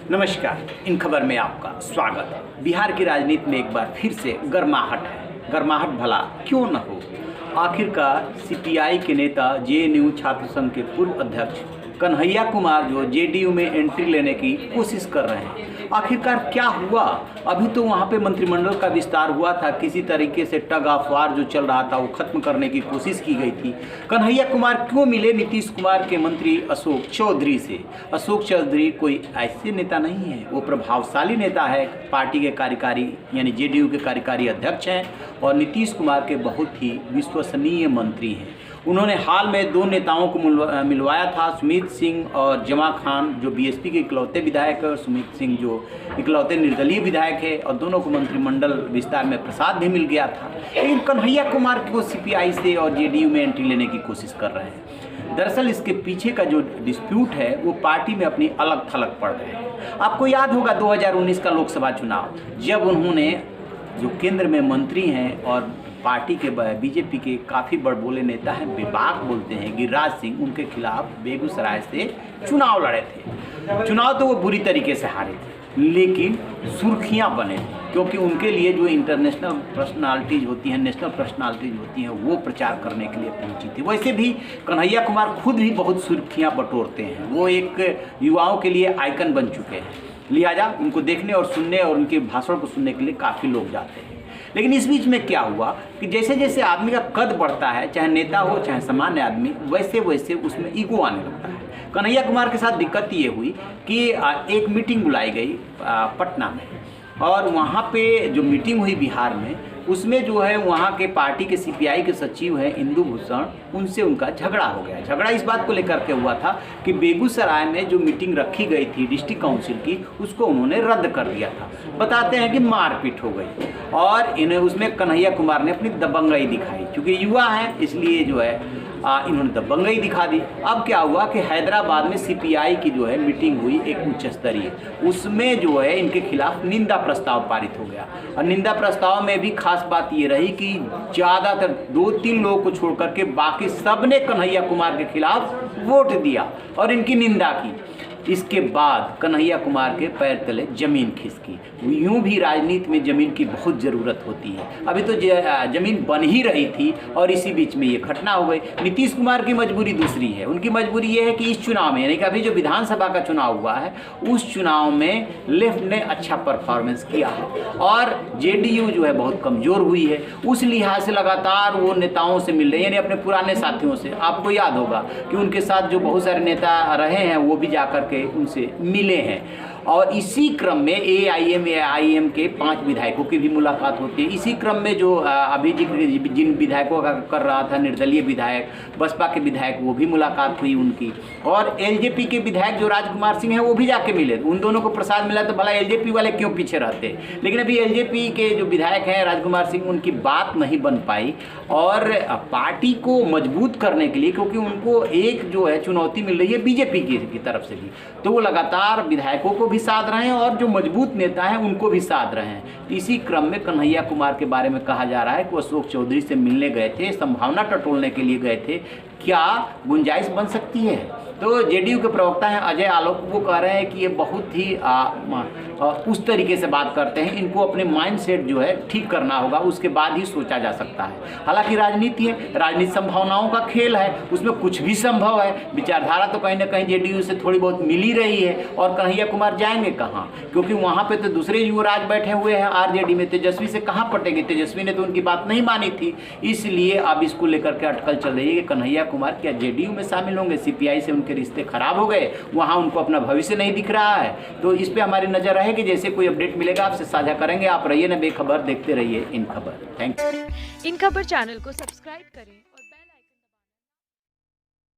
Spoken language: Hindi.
नमस्कार, इन खबर में आपका स्वागत है। बिहार की राजनीति में एक बार फिर से गर्माहट है। गर्माहट भला क्यों न हो। आखिरकार सीपीआई के नेता जेएनयू छात्र संघ के पूर्व अध्यक्ष कन्हैया कुमार जो जेडीयू में एंट्री लेने की कोशिश कर रहे हैं। आखिरकार क्या हुआ? अभी तो वहाँ पे मंत्रिमंडल का विस्तार हुआ था, किसी तरीके से टग ऑफ वार जो चल रहा था वो खत्म करने की कोशिश की गई थी। कन्हैया कुमार क्यों मिले नीतीश कुमार के मंत्री अशोक चौधरी से? अशोक चौधरी कोई ऐसे नेता नहीं है, वो प्रभावशाली नेता है, पार्टी के कार्यकारी यानी जेडीयू के कार्यकारी अध्यक्ष हैं और नीतीश कुमार के बहुत ही विश्वसनीय मंत्री हैं। उन्होंने हाल में दो नेताओं को मिलवाया था, सुमित सिंह और जमा खान जो बीएसपी के इकलौते विधायक है और सुमित सिंह जो इकलौते निर्दलीय विधायक है, और दोनों को मंत्रिमंडल विस्तार में प्रसाद भी मिल गया था। लेकिन कन्हैया कुमार को सीपीआई से और जेडीयू में एंट्री लेने की कोशिश कर रहे हैं। दरअसल इसके पीछे का जो डिस्प्यूट है वो पार्टी में अपनी अलग थलग पड़ गए हैं। आपको याद होगा 2019 का लोकसभा चुनाव, जब उन्होंने जो केंद्र में मंत्री हैं और पार्टी के बीजेपी के काफ़ी बड़बोले नेता हैं, बेबाक बोलते हैं, गिरिराज सिंह, उनके खिलाफ बेगूसराय से चुनाव लड़े थे। चुनाव तो वो बुरी तरीके से हारे थे, लेकिन सुर्खियां बने थे क्योंकि उनके लिए जो इंटरनेशनल पर्सनालिटीज़ होती हैं, नेशनल पर्सनालिटीज़ होती हैं, वो प्रचार करने के लिए पहुंची थी। वैसे भी कन्हैया कुमार खुद भी बहुत सुर्खियां बटोरते हैं, वो एक युवाओं के लिए आइकन बन चुके हैं, लिहाजा उनको देखने और सुनने और उनके भाषण को सुनने के लिए काफ़ी लोग जाते हैं। लेकिन इस बीच में क्या हुआ कि जैसे जैसे आदमी का कद बढ़ता है, चाहे नेता हो चाहे सामान्य आदमी, वैसे वैसे उसमें ईगो आने लगता है। कन्हैया कुमार के साथ दिक्कत ये हुई कि एक मीटिंग बुलाई गई पटना में, और वहाँ पे जो मीटिंग हुई बिहार में, उसमें जो है वहाँ के पार्टी के सीपीआई के सचिव हैं इंदु भूषण, उनसे उनका झगड़ा हो गया। झगड़ा इस बात को लेकर के हुआ था कि बेगूसराय में जो मीटिंग रखी गई थी डिस्ट्रिक्ट काउंसिल की, उसको उन्होंने रद्द कर दिया था। बताते हैं कि मारपीट हो गई और इन्हें उसमें कन्हैया कुमार ने अपनी दबंगई दिखाई। क्योंकि युवा हैं इसलिए जो है इन्होंने दबंगई दिखा दी। अब क्या हुआ कि हैदराबाद में सीपीआई की जो है मीटिंग हुई एक उच्च स्तरीय, उसमें जो है इनके खिलाफ निंदा प्रस्ताव पारित हो गया। और निंदा प्रस्ताव में भी खास बात ये रही कि ज़्यादातर 2-3 लोगों को छोड़ करके बाकी सब ने कन्हैया कुमार के खिलाफ वोट दिया और इनकी निंदा की। इसके बाद कन्हैया कुमार के पैर तले जमीन खिसकी। यूं भी राजनीति में ज़मीन की बहुत ज़रूरत होती है। अभी तो ज़मीन बन ही रही थी और इसी बीच में ये घटना हो गई। नीतीश कुमार की मजबूरी दूसरी है। उनकी मजबूरी ये है कि इस चुनाव में, यानी कि अभी जो विधानसभा का चुनाव हुआ है, उस चुनाव में लेफ्ट ने अच्छा परफॉर्मेंस किया है और जेडीयू जो है बहुत कमज़ोर हुई है। उस लिहाज से लगातार वो नेताओं से मिल रहे हैं, यानी अपने पुराने साथियों से। आपको याद होगा कि उनके साथ जो बहुत सारे नेता रहे हैं वो भी जाकर उनसे मिले हैं। और इसी क्रम में एआईएम के 5 विधायकों की भी मुलाकात होती है। इसी क्रम में जो अभी जिन विधायकों का कर रहा था, निर्दलीय विधायक, बसपा के विधायक, वो भी मुलाकात हुई उनकी। और एलजेपी के विधायक जो राजकुमार सिंह हैं वो भी जाके मिले। उन दोनों को प्रसाद मिला तो भला एलजेपी वाले क्यों पीछे रहते। लेकिन अभी एलजेपी के जो विधायक हैं राजकुमार सिंह, उनकी बात नहीं बन पाई और पार्टी को मजबूत करने के लिए, क्योंकि उनको एक जो है चुनौती मिल रही है बीजेपी की तरफ से भी, तो वो लगातार विधायकों को भी साध रहे हैं और जो मजबूत नेता हैं उनको भी साध रहे हैं। इसी क्रम में कन्हैया कुमार के बारे में कहा जा रहा है कि वो अशोक चौधरी से मिलने गए थे, संभावना टटोलने के लिए गए थे। क्या गुंजाइश बन सकती है? तो जेडीयू के प्रवक्ता हैं अजय आलोक, वो कह रहे हैं कि ये बहुत ही उस तरीके से बात करते हैं, इनको अपने माइंडसेट जो है ठीक करना होगा, उसके बाद ही सोचा जा सकता है। हालांकि राजनीति है, राजनीति संभावनाओं का खेल है, उसमें कुछ भी संभव है। विचारधारा तो कहीं ना कहीं जेडीयू से थोड़ी बहुत मिल ही रही है और कन्हैया कुमार जाएंगे कहाँ? क्योंकि वहाँ पे तो दूसरे युवराज बैठे हुए हैं आरजेडी में, तेजस्वी से कहाँ पटेंगे? तेजस्वी ने तो उनकी बात नहीं मानी थी। इसलिए अब इसको लेकर के अटकल चल रही है कि कन्हैया कुमार क्या जेडीयू में शामिल होंगे? सीपीआई से उनके रिश्ते खराब हो गए, वहाँ उनको अपना भविष्य नहीं दिख रहा है। तो इस पे हमारी नज़र रहेगी, जैसे कोई अपडेट मिलेगा आपसे साझा करेंगे। आप रहिए ना बेखबर, देखते रहिए इन खबर। Thank you. इन खबर चैनल को सब्सक्राइब करें।